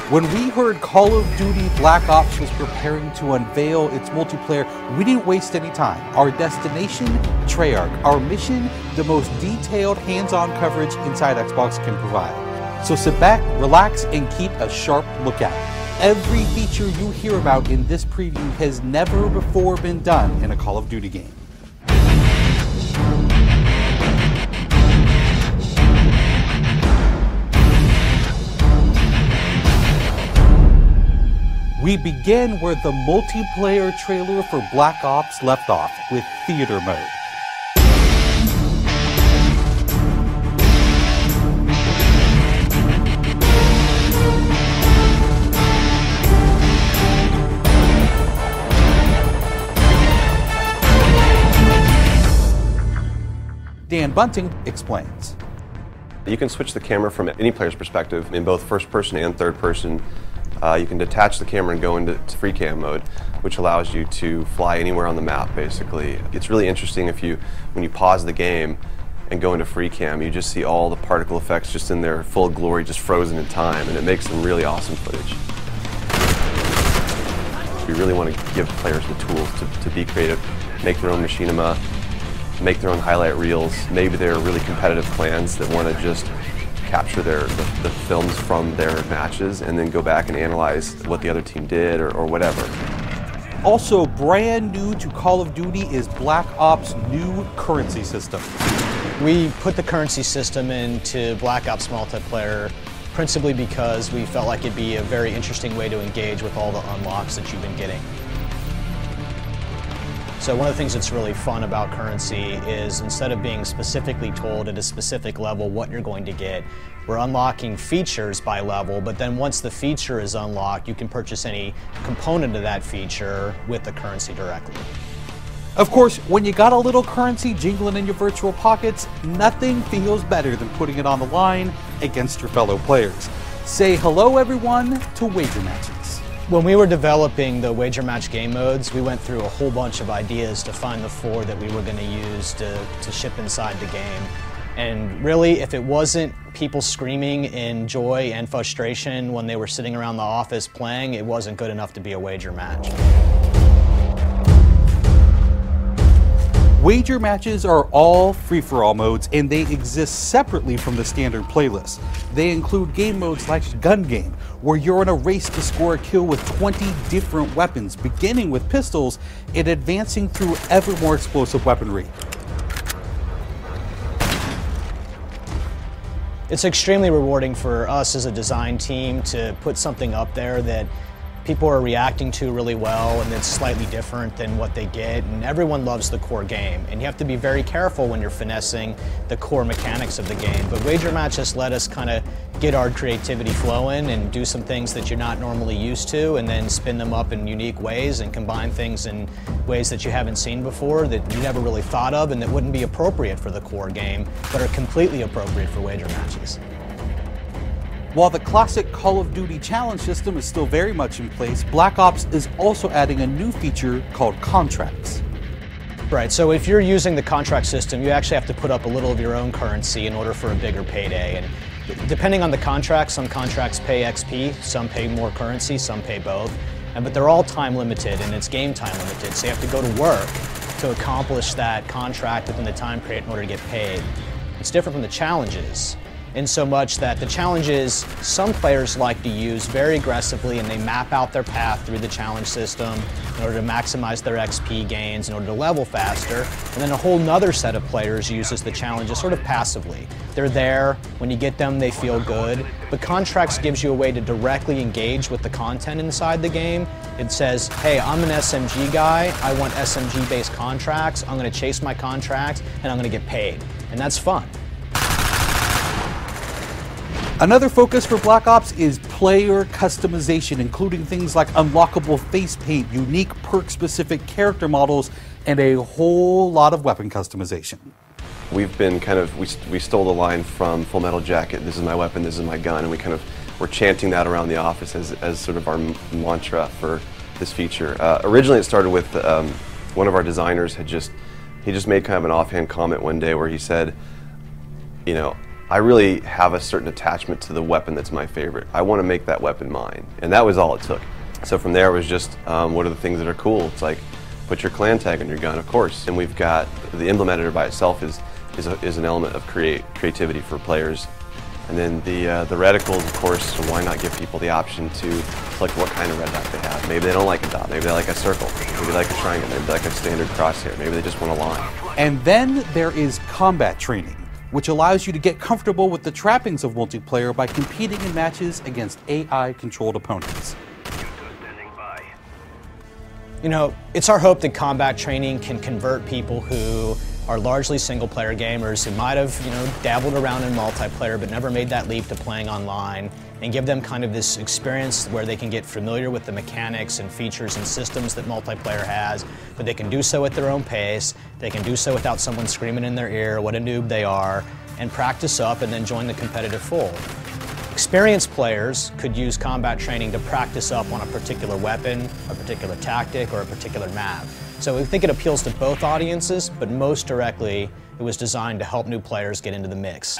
When we heard Call of Duty Black Ops was preparing to unveil its multiplayer, we didn't waste any time. Our destination, Treyarch. Our mission, the most detailed hands-on coverage inside Xbox can provide. So sit back, relax, and keep a sharp lookout. Every feature you hear about in this preview has never before been done in a Call of Duty game. We begin where the multiplayer trailer for Black Ops left off, with theater mode. Dan Bunting explains. You can switch the camera from any player's perspective in both first person and third person. You can detach the camera and go into free cam mode, which allows you to fly anywhere on the map, basically. It's really interesting when you pause the game and go into free cam, you just see all the particle effects just in their full glory, just frozen in time, and it makes some really awesome footage. We really want to give players the tools to be creative, make their own machinima, make their own highlight reels. Maybe they're really competitive clans that want to just capture the films from their matches and then go back and analyze what the other team did or whatever. Also brand new to Call of Duty is Black Ops' new currency system. We put the currency system into Black Ops multiplayer principally because we felt like it'd be a very interesting way to engage with all the unlocks that you've been getting. So one of the things that's really fun about currency is instead of being specifically told at a specific level what you're going to get, we're unlocking features by level, but then once the feature is unlocked, you can purchase any component of that feature with the currency directly. Of course, when you got a little currency jingling in your virtual pockets, nothing feels better than putting it on the line against your fellow players. Say hello, everyone, to wager matches. When we were developing the wager match game modes, we went through a whole bunch of ideas to find the 4 that we were going to use to ship inside the game. And really, if it wasn't people screaming in joy and frustration when they were sitting around the office playing, it wasn't good enough to be a wager match. Wager matches are all free-for-all modes, and they exist separately from the standard playlist. They include game modes like Gun Game, where you're in a race to score a kill with 20 different weapons, beginning with pistols and advancing through ever more explosive weaponry. It's extremely rewarding for us as a design team to put something up there that people are reacting to really well and it's slightly different than what they get, and everyone loves the core game, and you have to be very careful when you're finessing the core mechanics of the game. But wager matches let us kind of get our creativity flowing and do some things that you're not normally used to, and then spin them up in unique ways and combine things in ways that you haven't seen before, that you never really thought of, and that wouldn't be appropriate for the core game but are completely appropriate for wager matches. While the classic Call of Duty challenge system is still very much in place, Black Ops is also adding a new feature called contracts. Right, so if you're using the contract system, you actually have to put up a little of your own currency in order for a bigger payday. And depending on the contract, some contracts pay XP, some pay more currency, some pay both. But they're all time limited, and it's game time limited, so you have to go to work to accomplish that contract within the time period in order to get paid. It's different from the challenges, in so much that the challenges some players like to use very aggressively, and they map out their path through the challenge system in order to maximize their XP gains, in order to level faster. And then a whole nother set of players uses the challenges sort of passively. They're there, when you get them they feel good, but contracts gives you a way to directly engage with the content inside the game. It says, hey, I'm an SMG guy, I want SMG based contracts, I'm going to chase my contracts and I'm going to get paid. And that's fun. Another focus for Black Ops is player customization, including things like unlockable face paint, unique perk-specific character models, and a whole lot of weapon customization. We've been we stole the line from Full Metal Jacket, this is my weapon, this is my gun, and we're chanting that around the office as sort of our mantra for this feature. Originally it started with one of our designers he just made kind of an offhand comment one day where he said, you know, I really have a certain attachment to the weapon that's my favorite. I want to make that weapon mine, and that was all it took. So from there it was just, what are the things that are cool? It's like, put your clan tag on your gun, of course. And we've got, the emblem editor by itself is an element of creativity for players. And then the reticles, of course, why not give people the option to select what kind of red dot they have. Maybe they don't like a dot, maybe they like a circle, maybe they like a triangle, maybe they like a standard crosshair, maybe they just want a line. And then there is combat training, which allows you to get comfortable with the trappings of multiplayer by competing in matches against AI-controlled opponents. You know, it's our hope that combat training can convert people who are largely single-player gamers who might have, dabbled around in multiplayer but never made that leap to playing online, and give them kind of this experience where they can get familiar with the mechanics and features and systems that multiplayer has, but they can do so at their own pace, they can do so without someone screaming in their ear what a noob they are, and practice up and then join the competitive fold. Experienced players could use combat training to practice up on a particular weapon, a particular tactic, or a particular map. So we think it appeals to both audiences, but most directly, it was designed to help new players get into the mix.